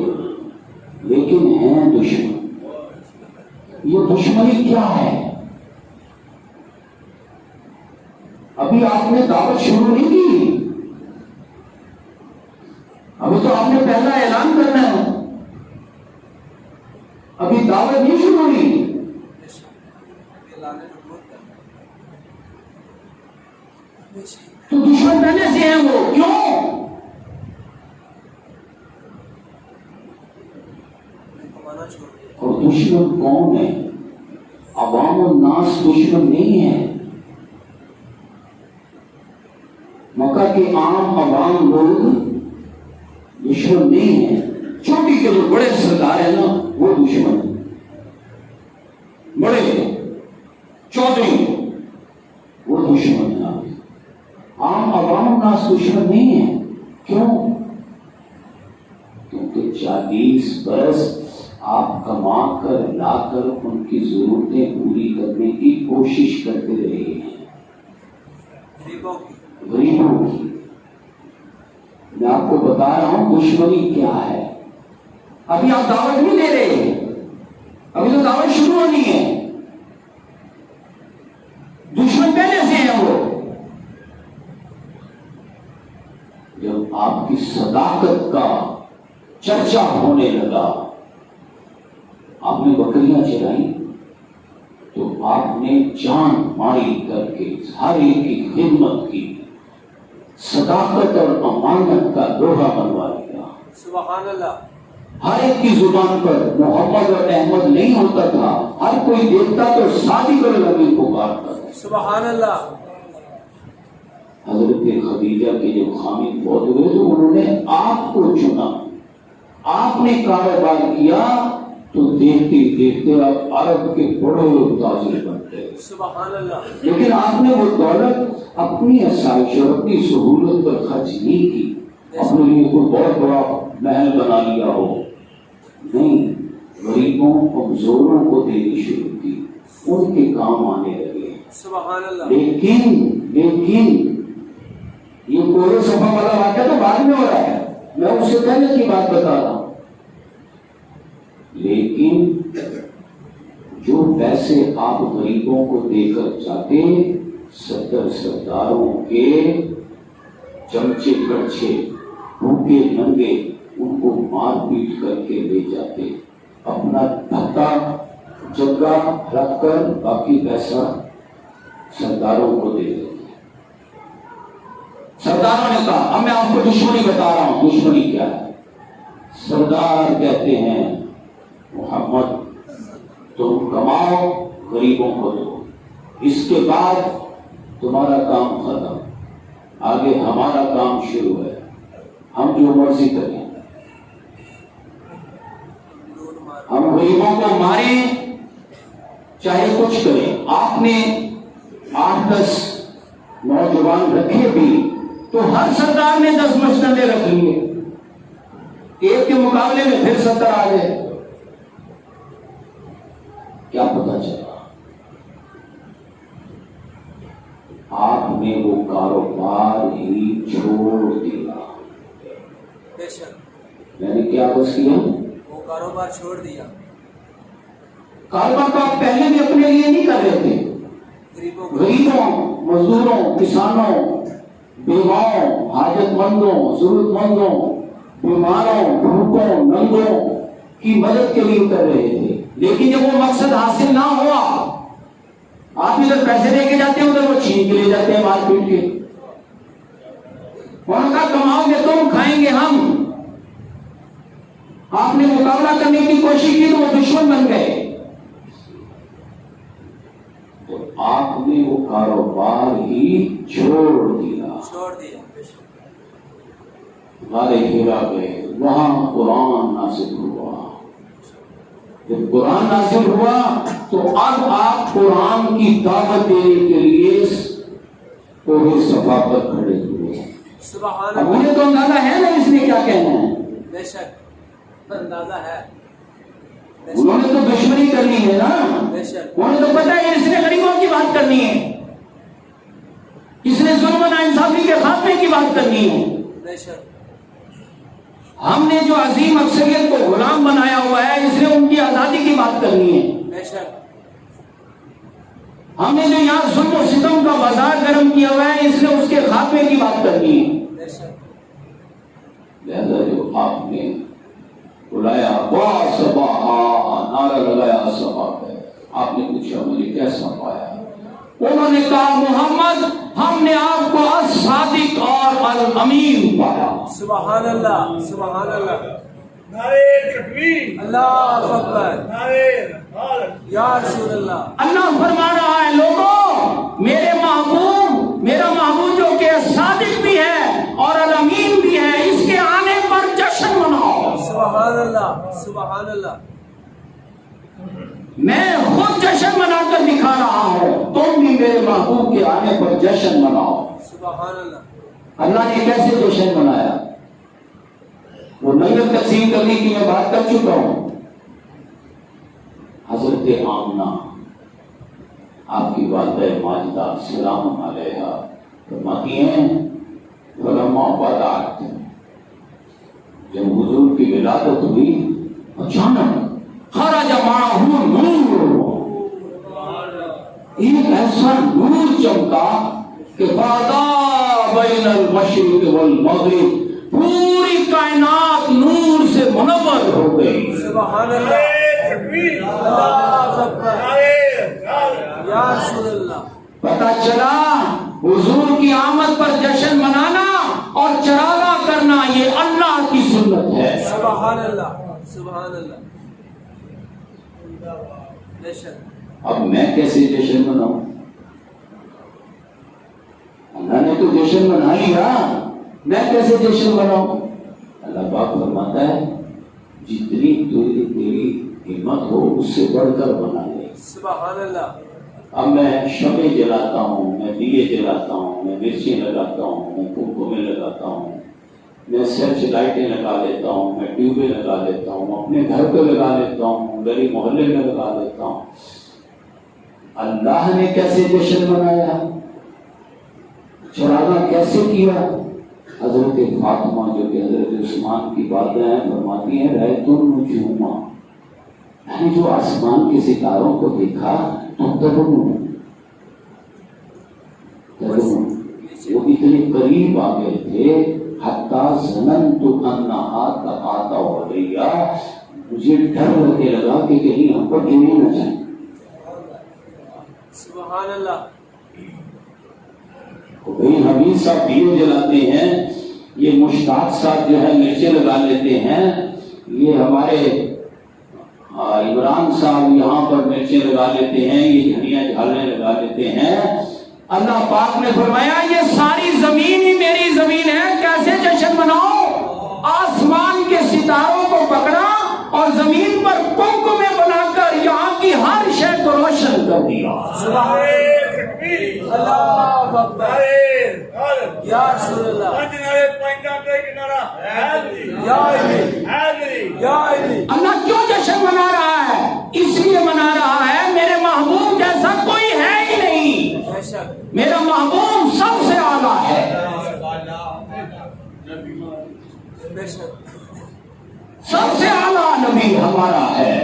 لیکن ہیں دشمن. یہ دشمنی کیا ہے؟ ابھی آپ نے دعوت شروع نہیں کی، ابھی تو آپ نے پہلا اعلان کرنا ہے، ابھی دعوت نہیں شروع ہوئی. تو دشمن پہلے سے ہیں وہ. کیوں؟ اور دشمن کون ہے؟ عوام الناس دشمن نہیں ہے. مکہ کے عام عوام لوگ دشمن نہیں ہیں. چھوٹی کے جو بڑے سردار ہیں نا وہ دشمن ہیں، بڑے چودھری وہ دشمن ہیں. عام عوام الناس دشمن نہیں ہیں. کیوں؟ کیونکہ 40 برس آپ کما کر لا کر ان کی ضرورتیں پوری کرنے کی کوشش کرتے رہے ہیں، غریبوں کی. میں آپ کو بتا رہا ہوں دشمنی کیا ہے. ابھی آپ دعوت نہیں دے رہے، ابھی تو دعوت شروع ہونی ہے. دشمن پہلے سے ہیں وہ. جب آپ کی صداقت کا چرچا ہونے لگا، آپ نے بکریاں چرائیں تو آپ نے جان ماری کر کے ہر ایک کی خدمت کی، صداقت اور امانت کا لوہا بنوا لیا. سبحان اللہ. ہر ایک کی زبان پر محمد اور احمد نہیں ہوتا تھا، ہر کوئی دیکھتا تو صادق اور امین پکارتا تھا. سبحان اللہ. حضرت خدیجہ کے جو خامد فوت ہوئے تو انہوں نے آپ کو چنا. آپ نے کاروبار کیا تو دیکھتے دیکھتے آپ عرب کے بڑے تاجر بن گئے. سبحان اللہ. لیکن آپ نے وہ دولت اپنی آسائش اور اپنی سہولت پر خرچ نہیں کی، اپنے لیے کوئی بہت بڑا محل بنا لیا ہو، نہیں. غریبوں کمزوروں کو دینی شروع کی، ان کے کام آنے لگے. سبحان اللہ. لیکن یہ کوئی صفا والا واقعہ تو بعد میں ہو رہا ہے، میں اس سے پہلے کی بات بتا رہا ہوں. لیکن جو پیسہ ایسے آپ غریبوں کو دے کر جاتے، 70 سرداروں کے چمچے کڑچے بھوکے ننگے ان کو مار پیٹ کر کے لے جاتے، اپنا دھکا جگہ رکھ کر باقی پیسہ سرداروں کو دے دیتے۔ سرداروں نے کہا، اب میں آپ کو دشمنی بتا رہا ہوں، دشمنی کیا ہے؟ سردار کہتے ہیں محمد تم کماؤ غریبوں کو دو، اس کے بعد تمہارا کام ختم، آگے ہمارا کام شروع ہے، ہم جو مرضی کریں، ہم غریبوں کو ماریں چاہے کچھ کریں۔ آپ نے 8-10 نوجوان رکھے بھی تو ہر سردار نے 10 مشتندے رکھ لیے، ایک کے مقابلے میں پھر 70 آ گئے۔ کیا پتا چلا؟ آپ نے وہ کاروبار ہی چھوڑ دیا۔ بے شک یعنی کیا بس کیا؟ وہ کاروبار چھوڑ دیا، کاروبار تو آپ پہلے بھی اپنے لیے نہیں کر رہے تھے، غریبوں کو غریبوں، مزدوروں، کسانوں، بیواؤں، حاجت مندوں، ضرورت مندوں، بیماروں، بھوکوں، ننگوں کی مدد کے لیے کر رہے تھے۔ لیکن جب وہ مقصد حاصل نہ ہوا، آپ ادھر پیسے دے کے جاتے ہیں، ادھر وہ چھین کے لے جاتے ہیں مار پیٹ کے۔ انہوں نے کہا کماؤ گے تم، کھائیں گے ہم۔ آپ نے مقابلہ کرنے کی کوشش کی تو وہ دشمن بن گئے۔ تو آپ نے وہ کاروبار ہی چھوڑ دیا۔ بے شک غارِ ہیرا گئے، وہاں قرآن نازل ہوا۔ جب قرآن نازل ہوا تو اب آپ قرآن کی دعوت دینے کے لیے کوہ صفا پر کھڑے ہوئے۔ سبحان اب اللہ، مجھے تو اندازہ ہے نا اس نے کیا کہنا ہے۔ بے شک اندازہ ہے، بے شک انہوں نے تو دشمنی کرنی ہے نا، بے شک انہیں تو پتہ ہے اس نے غریبوں کی بات کرنی ہے، اس نے ظلم و ناانصافی کے خاتمے کی بات کرنی ہے۔ بے شک ہم نے جو عظیم اکثریت کو غلام بنایا ہوا ہے، اس نے ان کی آزادی کی بات کرنی ہے۔ بے شک ہم نے جو یہاں ظلم و ستم کا بازار گرم کیا ہوا ہے، اس نے اس کے خاتمے کی بات کرنی ہے۔ بے شک لہذا جو آپ نے بلایا با صبا، نعرہ لگایا صبا ہے، آپ نے پوچھا مجھے کیسا پایا؟ انہوں نے کہا محمد ہم نے آپ کو الصادق اور الامین پایا۔ سبحان اللہ، سبحان اللہ، نعرے تکبیر، اللہ اکبر، نعرے رسالت۔ یا رسول اللہ۔ اللہ فرما رہا ہے لوگوں، میرے محبوب، میرا محبوب جو کہ صادق بھی ہے اور الامین بھی ہے، اس کے آنے پر جشن مناؤ۔ سبحان اللہ، سبحان اللہ، میں خود جشن منا کر دکھا رہا ہوں، تم بھی میرے محبوب کے آنے پر جشن مناؤ۔ سبحان اللہ، اللہ نے کیسے جشن منایا؟ وہ نگر تقسیم کرنے کی میں بات کر چکا ہوں۔ حضرت آمنہ آپ کی والدہ ماجدہ سلام علیہا فرماتی ہیں فلما بدأت، جب حضور کی ولادت ہوئی اچانک خرج معہ نور، ایک ایسا نور چمکا کہ فاضا بین المشرق والمغرب، پوری کائنات نور سے منور ہو گئی۔ سبحان اللہ، نعرے تکبیر، اللہ اکبر، نعرے رسالت۔ یا رسول اللہ۔ پتا چلا حضور کی آمد پر جشن منانا اور چراغاں کرنا یہ اللہ کی سنت ہے۔ سبحان اللہ، سبحان اللہ، بے شک اب میں کیسے جشن مناؤں؟ اللہ نے تو جشن منا لیا، میں کیسے جشن مناؤں؟ اللہ پاک فرماتا ہے جتنی تیری ہمت ہو اس سے بڑھ کر بنا لے۔ سبحان اللہ، اب میں شمع جلاتا ہوں، میں دیے جلاتا ہوں، میں مرچیں لگاتا ہوں، میں کمکمے لگاتا ہوں، میں سرچ لائٹیں لگا لیتا ہوں، میں ٹیوبیں لگا لیتا ہوں، اپنے گھر پہ لگا لیتا ہوں، گلی محلے میں لگا لیتا ہوں۔ اللہ نے کیسے جشن منایا، چراغاں کیسے کیا؟ حضرت فاطمہ جو کہ حضرت عثمان کی باتیں ہیں فرماتی ہیں رأیت النجوم، میں نے جو آسمان کے ستاروں کو دیکھا تو وہ اتنے قریب آ گئے تھے، حتیٰ ظننت انہا تقاطع علیہ، مجھے ڈر لگنے لگا کہ کہیں ہم پر گرے نہ جائیں۔ سبحان اللہ۔ بھائی حمید صاحب دیے جلاتے ہیں، یہ مشتاق صاحب جو ہے مرچیں لگا لیتے ہیں، یہ ہمارے عمران صاحب یہاں پر مرچیں لگا لیتے ہیں، یہ دھنیا جھالنے لگا لیتے ہیں۔ اللہ پاک نے فرمایا یہ ساری زمین ہی میری زمین ہے، کیسے جشن مناؤ؟ آسمان کے ستاروں کو پکڑا اور زمین پر کنکمے بنا کر یہاں کی ہر شے کو روشن کر دیا۔ اللہ اکبر، یا رسول اللہ، یا علی، یا علی۔ اللہ کیوں جشن منا رہا ہے؟ اس لیے منا رہا ہے میرے محبوب جیسا کوئی ہے ہی نہیں، میرا محبوب سب سے اعلیٰ ہے، سب سے اعلیٰ نبی ہمارا ہے۔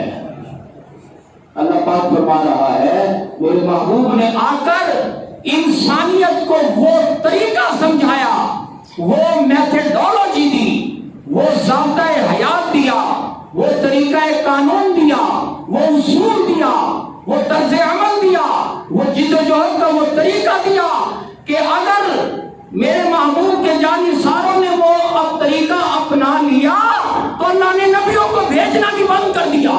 اللہ پاک فرما رہا ہے میرے محبوب نے آ کر انسانیت کو وہ طریقہ سمجھایا، وہ میتھڈولوجی دی، وہ ضابطہ حیات دیا، وہ طریقہ قانون دیا، وہ اصول دیا، وہ طرز عمل دیا، وہ جدوجہد کا وہ طریقہ دیا کہ اگر میرے محبوب کے جانثاروں نے وہ اب طریقہ اپنا لیا تو اللہ نے نبیوں کو بھیجنا بھی بند کر دیا۔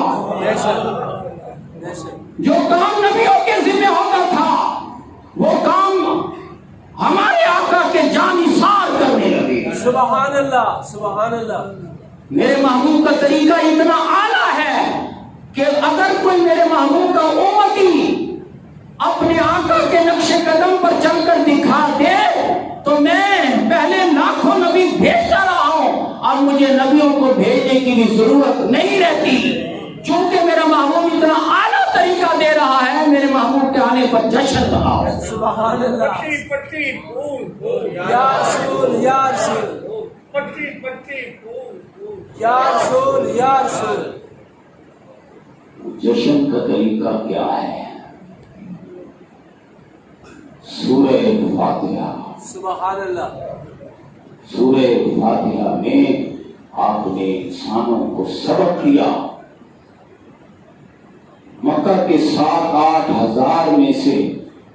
جو کام نبیوں کے ذمہ ہوتا تھا وہ کام ہمارے آقا کے جانثار کرنے لگے۔ سبحان اللہ، سبحان اللہ۔ میرے محبوب کا طریقہ اتنا اعلیٰ ہے کہ اگر کوئی میرے محبوب کا امتی اپنے آقا کے نقش قدم پر چل کر دکھا دے تو میں پہلے لاکھوں نبی بھیجتا رہا ہوں اور مجھے نبیوں کو بھیجنے کی بھی ضرورت نہیں رہتی، چونکہ میرا محبوب اتنا اعلیٰ طریقہ دے رہا ہے، میرے محبوب کے آنے پر جشن رہا ہو۔ سبحان اللہ، یا رسول، یا رسول، یا رسول، یا رسول۔ جشن کا طریقہ کیا ہے؟ سورہ فاتحہ۔ سبحان اللہ۔ سورہ فاتحہ میں آپ نے انسانوں کو سبق دیا۔ مکہ کے 7-8 ہزار میں سے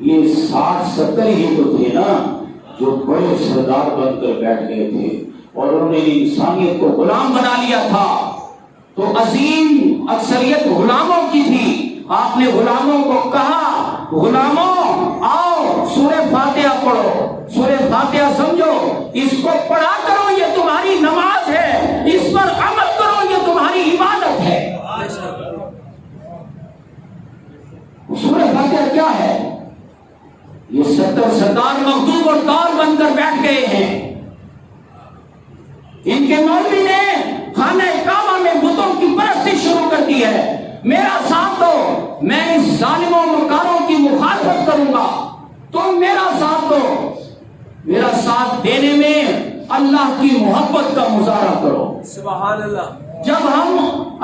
یہ 60-70 ہی تو تھے نا جو بڑے سردار بن کر بیٹھ گئے تھے اور انہوں نے انسانیت کو غلام بنا لیا تھا، تو عظیم اکثریت غلاموں کی تھی۔ آپ نے غلاموں کو کہا غلاموں آؤ سورہ فاتحہ پڑھو، سورہ فاتحہ سمجھو، اس کو پڑھا کرو، یہ تمہاری نماز ہے، اس پر عمل کرو، یہ تمہاری عبادت ہے۔ سورہ فاتحہ کیا ہے؟ یہ 70 سردار مغضوب اور دار بن کر بیٹھ گئے ہیں، ان کے مولوی نے خانہ کعبہ میں بتوں کی پرستی شروع کر دی ہے، میرا ساتھ دو، میں اس ظالموں مکاروں کی مخالفت کروں گا، تم میرا ساتھ دو۔ میرا ساتھ دینے میں اللہ کی محبت کا مظاہرہ کرو۔ سبحان اللہ۔ جب ہم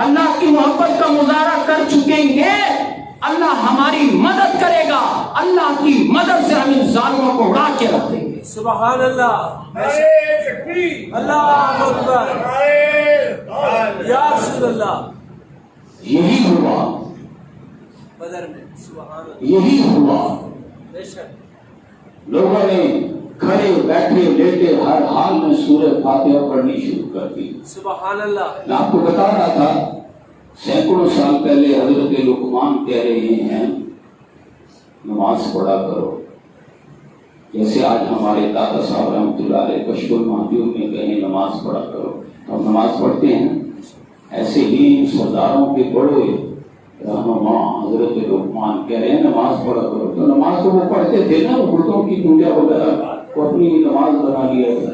اللہ کی محبت کا مظاہرہ کر چکیں گے اللہ ہماری مدد کرے گا، اللہ کی مدد سے ہم ان ظالموں کو اڑا کے رکھ دیں گے۔ سبحان اللہ، اللہ اکبر، یا رسول اللہ۔ یہی ہوا بدر میں، سبحان اللہ، یہی ہوا۔ بے شک لوگوں نے کھڑے بیٹھے لیٹے ہر حال میں سورہ فاتحہ پڑھنی شروع کر دی۔ سبحان اللہ۔ میں آپ کو بتا رہا تھا سینکڑوں سال پہلے حضرت لقمان کہہ رہے ہیں نماز پڑھا کرو، جیسے آج ہمارے دادا صاحب رحمۃ اللہ علیہ کشف المحجوب میں کہیں نماز پڑھا کرو تو ہم نماز پڑھتے ہیں، ایسے ہی سرداروں کے بڑے رہنما حضرت لقمان کہہ رہے ہیں نماز پڑھا کرو، تو نماز تو وہ پڑھتے تھے نا، بتوں کی پوجا وغیرہ کو اپنی نماز بنا لیا تھا،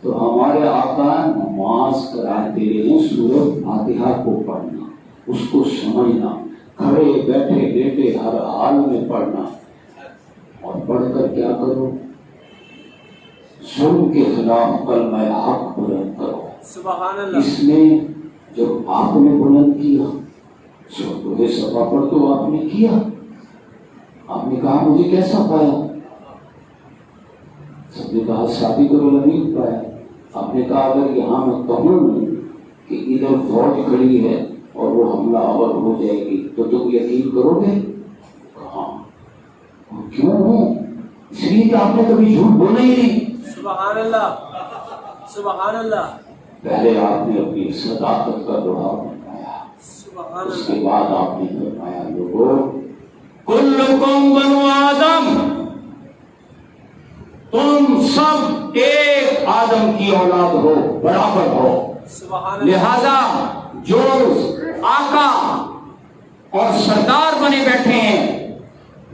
تو ہمارے آقا نماز کراتے ہیں سورہ فاتحہ کو پڑھنا، اس کو سمجھنا، کھڑے بیٹھے لیٹے ہر حال میں پڑھنا، اور پڑھ کر کیا کرو؟ ظلم کے خلاف کلمہ حق بلند کرو۔ سبحان اللہ۔ اس میں جب آپ نے بلند کیا سورۃ صفا پر تو آپ نے کیا، آپ نے کہا مجھے کیسا پایا؟ سب نے کہا ثابت اور نہیں پایا۔ آپ نے کہا اگر یہاں میں کہوں کہ ادھر فوج کھڑی ہے اور وہ حملہ آور ہو جائے گی تو تم یقین کرو گے؟ کہاں؟ کیوں ہوں؟ اس لیے کہ آپ نے کبھی جھوٹ بولا ہی نہیں۔ سبحان اللہ، سبحان اللہ، پہلے آپ نے اپنی صداقت کا دہا بنایا، سبحان اس کے اللہ، بعد آپ نے فرمایا لوگوں کلکم بنو آدم، تم سب ایک آدم کی اولاد ہو، برابر ہو، سبحان اللہ، لہذا جو آقا اور سردار بنے بیٹھے ہیں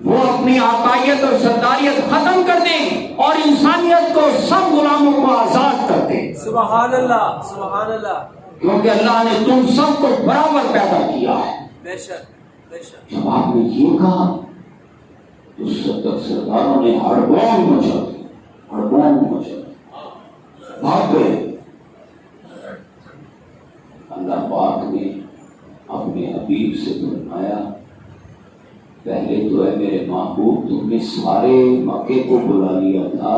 وہ اپنی آقائیت اور سرداریت ختم کر دیں اور انسانیت کو، سب غلاموں کو آزاد کر دیں، سبحان اللہ، سبحان اللہ، کیونکہ اللہ نے تم سب کو برابر پیدا کیا ہے۔ بے شک، بے شک، جب آپ نے یہ کہا تو سرداروں نے ہڑبڑ مچا دی، ہڑبڑ مچا دی، بھاگ گئے۔ اللہ پاک نے اپنے حبیب سے فرمایا پہلے تو اے میرے محبوب تم نے سارے مکے کو بلا لیا تھا،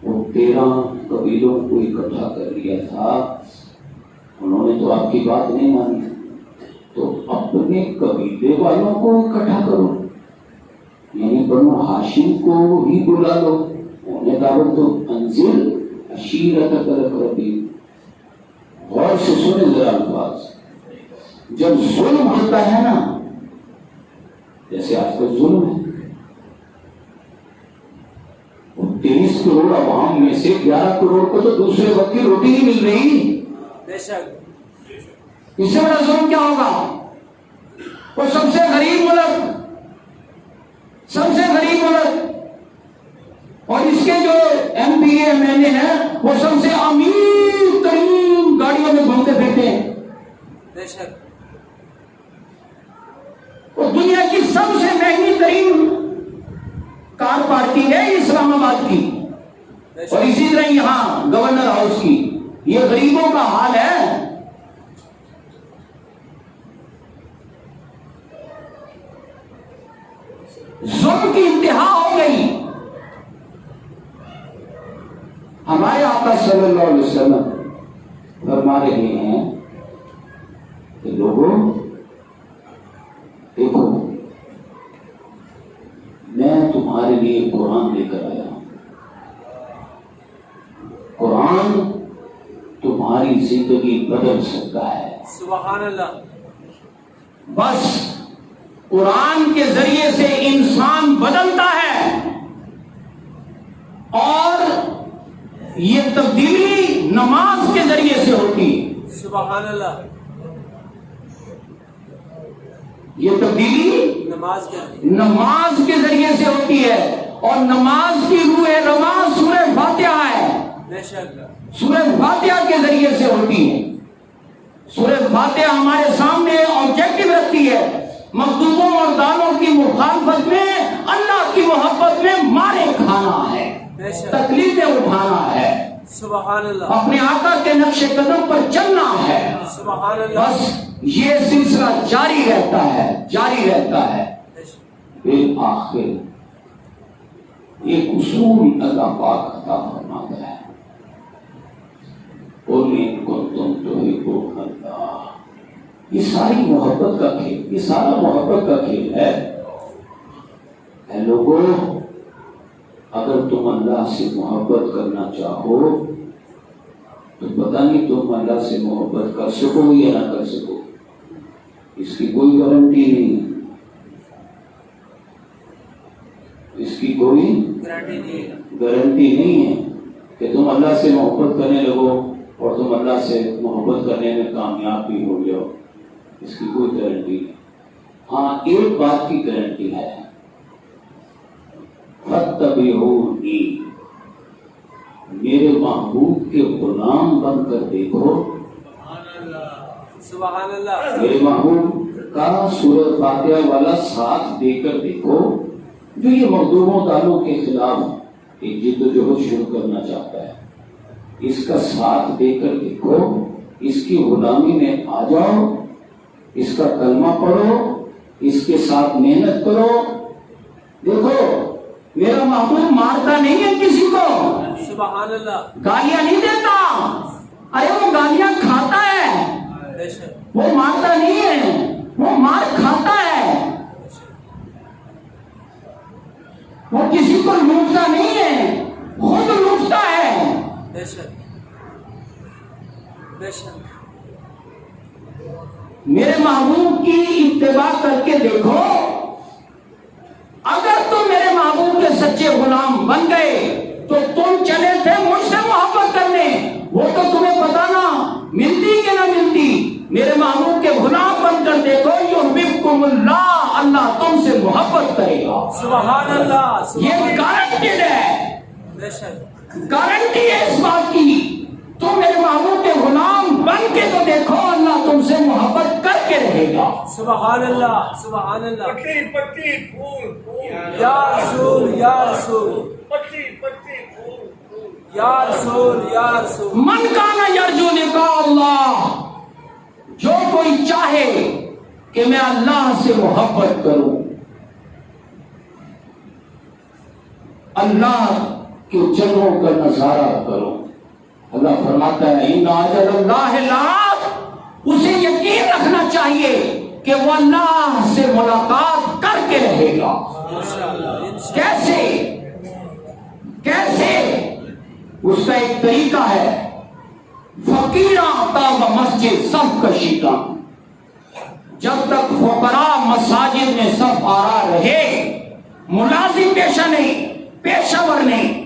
وہ 13 قبیلوں کو اکٹھا کر لیا تھا، انہوں نے تو آپ کی بات نہیں مانی، تو اپنے قبیلے والوں کو اکٹھا کرو، یعنی بنو ہاشم کو ہی بلا لو، انہیں دعوت دو، انزل عشیرتک الاقربین۔ غور سے سنیں ذرا الفاظ، جب ظلم ہوتا ہے نا، جیسے آج کل ظلم ہے، 23 کروڑ عوام میں سے 11 کروڑ کو تو دوسرے وقت کی روٹی نہیں مل رہی، بے شک، اس سے بڑا ظلم کیا ہوگا؟ وہ سب سے غریب ملک، سب سے غریب ملک، اور اس کے جو M P M L A ہیں وہ سب سے امیر ترین گاڑیوں میں گھومتے پھرتے ہیں، بے شک، وہ دنیا کی سب سے مہنگی ترین کار پارکنگ ہے اسلام آباد کی، بے اور شک، اسی طرح یہاں گورنر ہاؤس کی۔ یہ غریبوں کا حال ہے۔ ظلم کی انتہا ہو گئی۔ ہمارے آقا صلی اللہ علیہ وسلم فرما رہے ہیں کہ لوگوں دیکھو میں تمہارے لیے قرآن لے کر آیا ہوں، قرآن تمہاری زندگی بدل سکتا ہے، سبحان اللہ، بس قرآن کے ذریعے سے انسان بدلتا ہے، اور یہ تبدیلی نماز کے ذریعے سے ہوتی ہے، سبحان اللہ، یہ تبدیلی نماز کے نماز کے ذریعے سے ہوتی ہے، اور نماز کی روح نماز سورہ فاتحہ ہے، بے شک، سورہ فاتحہ کے ذریعے سے ہوتی ہے۔ سورہ فاتحہ ہمارے سامنے آبجیکٹو رکھتی ہے، مکتوبوں اور دانوں کی مخالفت میں اللہ کی محبت میں مارے کھانا ہے، بے شک، تکلیفیں اٹھانا ہے، سبحان اللہ، اپنے آقا کے نقش قدم پر چلنا ہے، سبحان اللہ، بس یہ سلسلہ جاری رہتا ہے، جاری رہتا ہے۔ بے شک، بالآخر ایک اصول اللہ پاک عطا فرماتا ہے، قُلْ إِن كُنتُمْ تُحِبُّونَ اللَّهَ۔ یہ ساری محبت کا کھیل، یہ سارا محبت کا کھیل ہے۔ اے لوگوں، اگر تم اللہ سے محبت کرنا چاہو تو پتہ نہیں تم اللہ سے محبت کر سکو یا نہ کر سکو، اس کی کوئی گارنٹی نہیں ہے، اس کی کوئی گارنٹی نہیں ہے، گارنٹی نہیں ہے کہ تم اللہ سے محبت کرنے لگو اور تم اللہ سے محبت کرنے میں کامیاب بھی ہو جاؤ، اس کی کوئی گارنٹی نہیں۔ ہاں ایک بات کی گارنٹی ہے، فَاتَّبِعُونِی، میرے محبوب کے غلام بن کر دیکھو، سبحان اللہ، میرے محبوب کا سورۃ فاتحہ والا ساتھ دے کر دیکھو، جو یہ مغضوبوں دانوں کے خلاف ایک جد و جہد شروع کرنا چاہتا ہے، اس کا ساتھ دے کر دیکھو، اس کی غلامی میں آ جاؤ، اس کا کلمہ پڑھو، اس کے ساتھ محنت کرو. دیکھو میرا محبوب مارتا نہیں ہے کسی کو، سبحان اللہ. گالیاں نہیں دیتا. ارے وہ گالیاں کھاتا ہے، بے شک. وہ مارتا نہیں ہے، وہ مار کھاتا ہے. وہ کسی کو لوٹتا نہیں ہے، خود لوٹتا ہے. بے شک. بے شک. میرے محبوب کی اتباع کر کے دیکھو. اگر تم میرے محبوب کے سچے غلام بن گئے تو تم چلے تھے مجھ سے محبت کرنے، وہ تو تمہیں پتا نا ملتی کہ نہ ملتی. میرے محبوب کے غلام بن کر دیکھو، یحببکم اللہ، اللہ تم سے محبت کرے گا. سبحان اللہ. یہ گارنٹیڈ ہے، بے شک. گارنٹی ہے اس بات کی. تم میرے محبوب کے غلام بن کے تو دیکھو، اللہ تم سے محبت کر کے رہے گا. سبحان اللہ. سبحان اللہ. پتی پتی پھول پھول یا رسول یا رسول پتی پتی پھول پھول. یا رسول یا رسول. من کانا یرجو لقاء اللہ، جو کوئی چاہے کہ میں اللہ سے محبت کروں، اللہ کے جلووں کا نظارہ کروں. اللہ فرماتا ہے ان اجل اللہ لآت، اسے یقین رکھنا چاہیے کہ وہ اللہ سے ملاقات کر کے رہے گا. کیسے کیسے؟ اس کا ایک طریقہ ہے، فقیراں تاب مسجد صف کشیدہ. جب تک فقراء مساجد میں صف آرا رہے، ملازم پیشہ نہیں، پیشہ ور نہیں.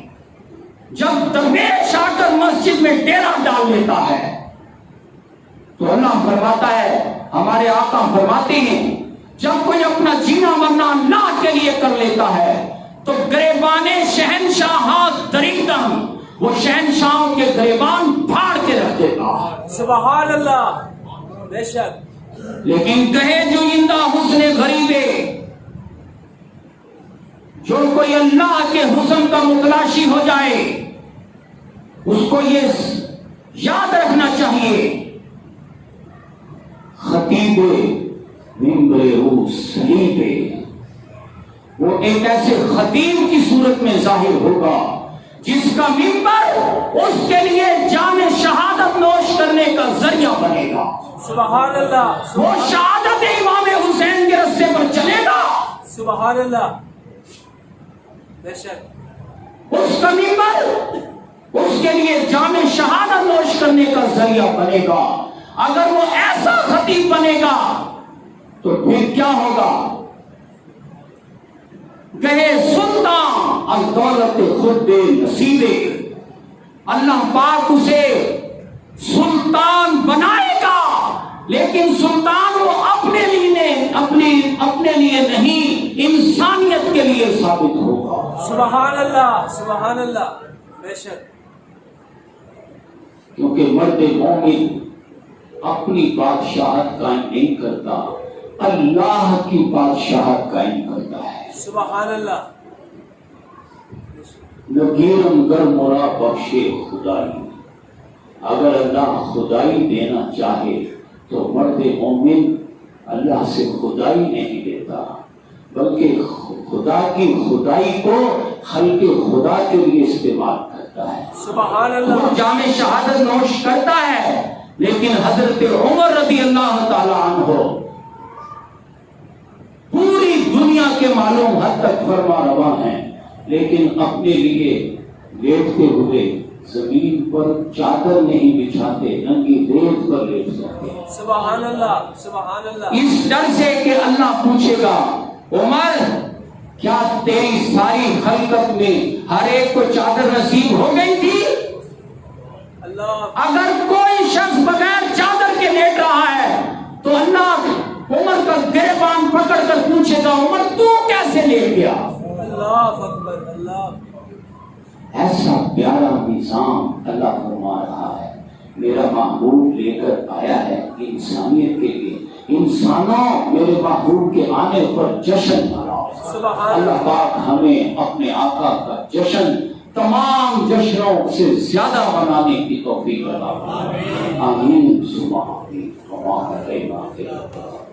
جب درویش آ کر مسجد میں ڈیرا ڈال لیتا ہے تو اللہ فرماتا ہے، ہمارے آقا فرماتے ہیں، جب کوئی اپنا جینا مرنا اللہ کے لیے کر لیتا ہے تو گریبان شہنشاہات دریدن، وہ شہنشاہوں کے گریبان پھاڑ کے رکھ دیتا. سبحان اللہ. بے شک. لیکن کہے جو اندہ حسن غریبے، جو کوئی اللہ کے حسن کا متلاشی ہو جائے اس کو یہ یاد رکھنا چاہیے، خطیب منبر روح صلیب، وہ ایک ایسے خطیب کی صورت میں ظاہر ہوگا جس کا منبر اس کے لیے جان شہادت نوش کرنے کا ذریعہ بنے گا. سبحان اللہ. وہ شہادت امام حسین کے رستے پر چلے گا. سبحان اللہ. بے شک. اس کا منبر اس کے لیے جام شہادت نوش کرنے کا ذریعہ بنے گا. اگر وہ ایسا خطیب بنے گا تو پھر کیا ہوگا؟ کہے سلطان الدولت خود نصیبے، اللہ پاک اسے سلطان بنائے گا، لیکن سلطان وہ اپنے لیے نہیں، انسانیت کے لیے ثابت ہوگا. سبحان اللہ. سبحان اللہ. بے شک. کیونکہ مرد مومن اپنی بادشاہت قائم نہیں کرتا، اللہ کی بادشاہت قائم کرتا ہے. سبحان اللہ. نگیرم گر مرا بخشے خدائی، اگر اللہ خدائی دینا چاہے تو مرد مومن اللہ سے خدائی نہیں دیتا، بلکہ خدا کی خدائی کو خلق خدا کے لیے استعمال کرتا ہے. سبحان اللہ. وہ جام شہادت نوش کرتا ہے، لیکن حضرت عمر رضی اللہ تعالی عنہ پوری دنیا کے معلوم حد تک فرما روا ہیں، لیکن اپنے لیے لیٹتے ہوئے زمین پر چادر نہیں بچھاتے، ننگی ریت پر لیٹ جاتے. سبحان اللہ. سبحان اللہ. اس ڈر سے کہ اللہ پوچھے گا عمر کیا تیری ساری خلقت میں ہر ایک کو چادر نصیب ہو گئی تھی؟ اللہ. اگر کوئی شخص بغیر چادر کے لیٹ رہا ہے تو اللہ عمر کا گریبان پکڑ کر پوچھے گا عمر تو کیسے لیٹ گیا؟ اللہ اکبر. اللہ. ایسا پیارا نظام اللہ فرما رہا ہے، میرا محبوب لے کر آیا ہے انسانیت کے لیے. انسانوں میرے محبوب کے آنے پر جشن مناؤ. اللہ پاک ہمیں اپنے آقا کا جشن تمام جشنوں سے زیادہ بنانے کی توفیق عطا فرمائے. آمین. سبحان اللہ.